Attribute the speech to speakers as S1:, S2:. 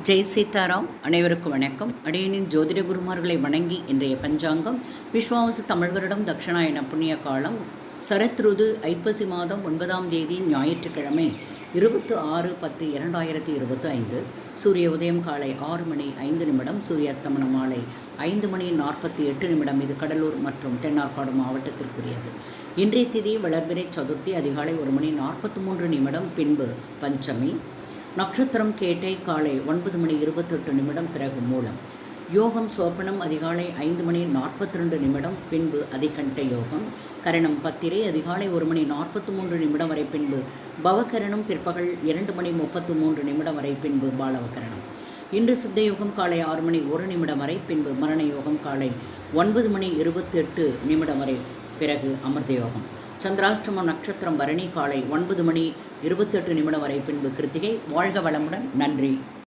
S1: ஜெய் சீதாராம். அனைவருக்கும் வணக்கம். அடியனின் ஜோதிட குருமார்களை வணங்கி இன்றைய பஞ்சாங்கம் விஸ்வாவசு தமிழ் வருடம் தட்சிணாயன புண்ணிய காலம் சரத்ருது ஐப்பசி மாதம் 9ஆம் தேதி ஞாயிற்றுக்கிழமை 26/10/2025. சூரிய உதயம் காலை 6:05, சூரியாஸ்தமனம் மாலை 5:48. இது கடலூர் மற்றும் தென்னார்காடு மாவட்டத்திற்குரியது. இன்றைய திதி வளர்பிறை சதுர்த்தி அதிகாலை 1:43, பின்பு பஞ்சமி. நட்சத்திரம் கேட்டை காலை 9:28, பிறகு மூலம். யோகம் சோப்பனம் அதிகாலை 5:42, பின்பு அதிகண்ட யோகம். கரணம் பத்திரை அதிகாலை 1:43 வரை, பின்பு பவகரணம் பிற்பகல் 2:33 வரை, பின்பு பாலவகரணம். இன்று சித்த யோகம் காலை 6:01 வரை, பின்பு மரண யோகம் காலை 9:28 வரை, பிறகு அமிர்த யோகம். சந்திராஷ்டமம் நட்சத்திரம் பரணி காலை 9:28 வரை, பின்பு கிருத்திகை. வாழ்க வளமுடன். நன்றி.